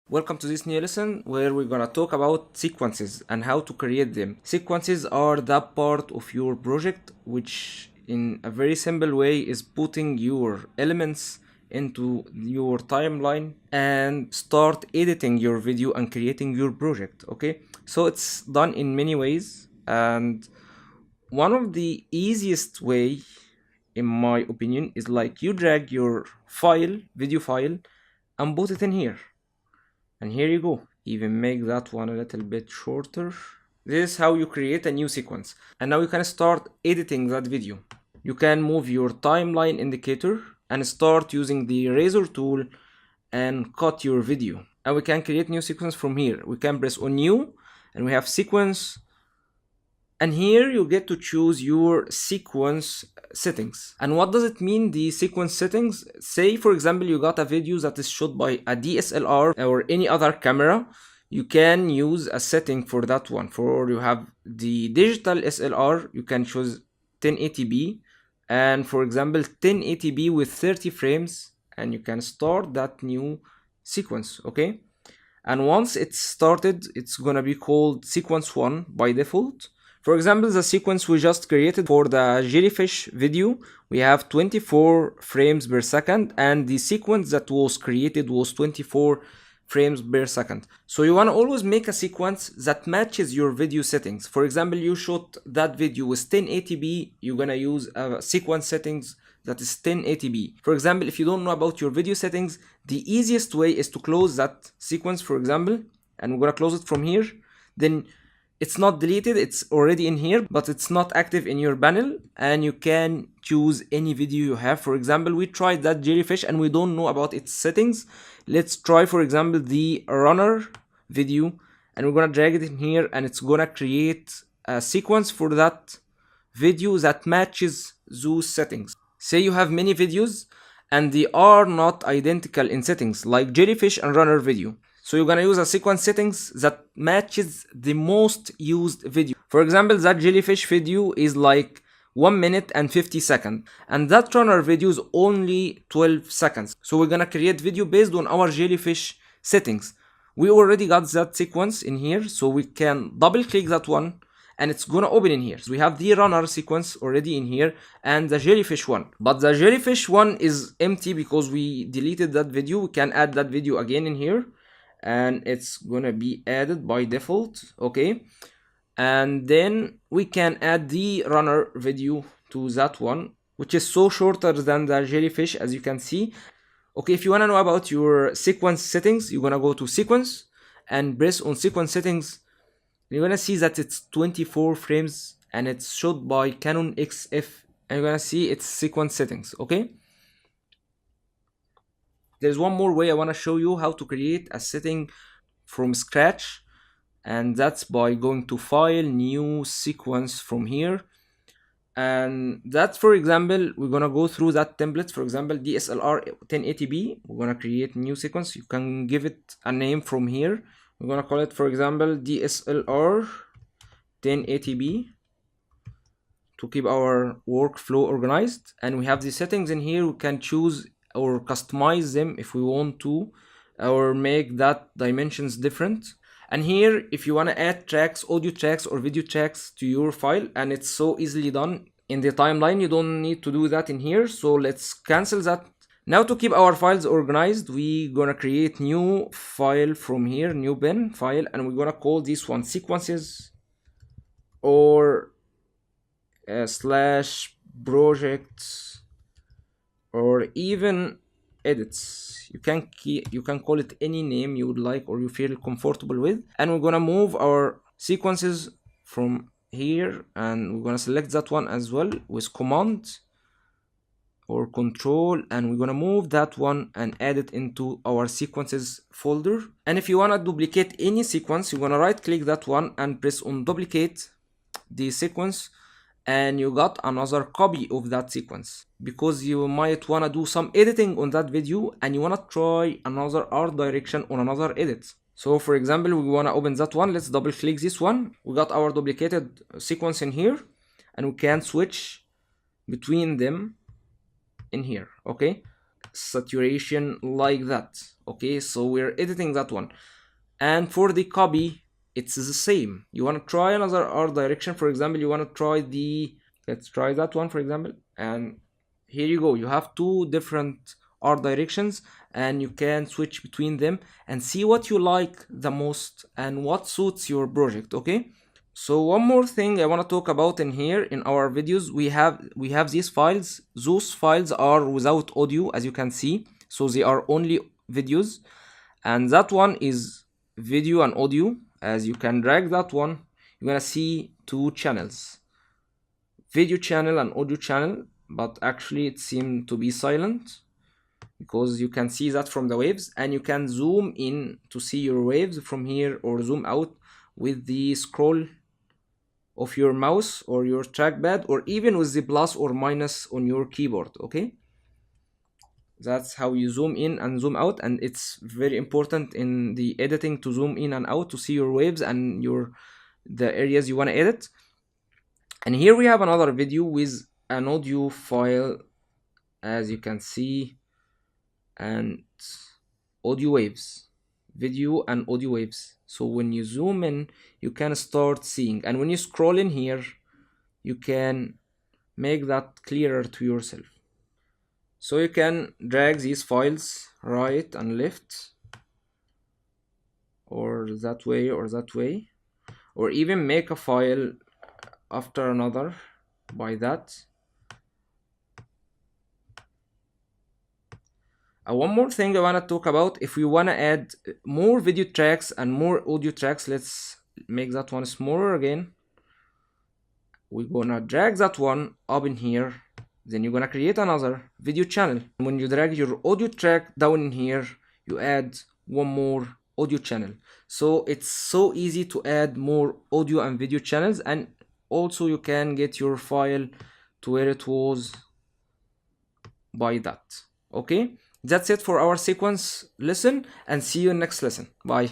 Welcome to this new lesson where we're gonna talk about sequences and how to create them. Sequences are that part of your project which in a very simple way is putting your elements into your timeline and start editing your video and creating your project. Okay, so it's done in many ways, and one of the easiest way in my opinion is like you drag your video file and put it in here. And here you go. Even make that one a little bit shorter. This is how you create a new sequence. And now you can start editing that video. You can move your timeline indicator and start using the razor tool and cut your video. And we can create new sequence from here. We can press on new and we have sequence. And here you get to choose your sequence settings. And what does it mean, the sequence settings? Say for example you got a video that is shot by a DSLR or any other camera. You can use a setting for that one. For you have the digital SLR, you can choose 1080p, and for example 1080p with 30 frames, and you can start that new sequence. Okay, and once it's started, it's gonna be called sequence 1 by default. For example, the sequence we just created for the jellyfish video, we have 24 frames per second, and the sequence that was created was 24 frames per second. So you want to always make a sequence that matches your video settings. For example, you shot that video with 1080p, you're gonna use a sequence settings that is 1080p. For example, if you don't know about your video settings, the easiest way is to close that sequence, for example, and we're gonna close it from here. Then it's not deleted, it's already in here, but it's not active in your panel, and you can choose any video you have. For example, we tried that jellyfish and we don't know about its settings. Let's try, for example, the runner video, and we're gonna drag it in here, and it's gonna create a sequence for that video that matches those settings. Say you have many videos and they are not identical in settings, like jellyfish and runner video. So you're gonna use a sequence settings that matches the most used video. For example, that jellyfish video is like 1 minute and 50 seconds, and that runner video is only 12 seconds. So we're gonna create video based on our jellyfish settings. We already got that sequence in here, so we can double click that one and it's gonna open in here. So we have the runner sequence already in here and the jellyfish one. But the jellyfish one is empty because we deleted that video. We can add that video again in here, and it's gonna be added by default. Okay, and then we can add the runner video to that one, which is so shorter than the jellyfish, as you can see. Okay, if you want to know about your sequence settings, you're gonna go to sequence and press on sequence settings. You're gonna see that it's 24 frames and it's shot by Canon XF, and you're gonna see its sequence settings. Okay, there's one more way I want to show you how to create a setting from scratch, and that's by going to file, new sequence from here. And that, for example, we're gonna go through that template. For example, DSLR 1080p, we're gonna create new sequence. You can give it a name from here. We're gonna call it, for example, DSLR 1080p to keep our workflow organized. And we have the settings in here. We can choose or customize them if we want to, or make that dimensions different. And here, if you want to add tracks, audio tracks or video tracks to your file, and it's so easily done in the timeline, you don't need to do that in here. So let's cancel that. Now, to keep our files organized, we're gonna create new file from here, new bin file, and we're gonna call this one sequences or slash projects, or even edits. You can call it any name you would like or you feel comfortable with. And we're gonna move our sequences from here, and we're gonna select that one as well with command or control, and we're gonna move that one and add it into our sequences folder. And if you wanna duplicate any sequence, you're gonna right click that one and press on duplicate the sequence, and you got another copy of that sequence, because you might want to do some editing on that video and you want to try another art direction on another edit. So for example, we want to open that one. Let's double click this one. We got our duplicated sequence in here, and we can switch between them in here. Okay, saturation like that. Okay, so we're editing that one. And for the copy, it's the same. You want to try another art direction, for example, you want to try let's try that one, for example, and here you go. You have two different art directions, and you can switch between them and see what you like the most and what suits your project. Okay, so one more thing I want to talk about in here in our videos, we have these files. Those files are without audio, as you can see, so they are only videos, and that one is video and audio. As you can drag that one, you're gonna see two channels, video channel and audio channel, but actually it seemed to be silent because you can see that from the waves, and you can zoom in to see your waves from here or zoom out with the scroll of your mouse or your trackpad, or even with the plus or minus on your keyboard. Okay, that's how you zoom in and zoom out, and it's very important in the editing to zoom in and out to see your waves and the areas you want to edit. And here we have another video with an audio file, as you can see, and audio waves, video and audio waves. So when you zoom in, you can start seeing, and when you scroll in here, you can make that clearer to yourself. So you can drag these files right and left, or that way or that way, or even make a file after another by that. One more thing I want to talk about, if we want to add more video tracks and more audio tracks, let's make that one smaller again. We're gonna drag that one up in here, then you're gonna create another video channel. When you drag your audio track down in here, you add one more audio channel. So it's so easy to add more audio and video channels, and also you can get your file to where it was by that. Okay, that's it for our sequence lesson, and see you in next lesson. Bye.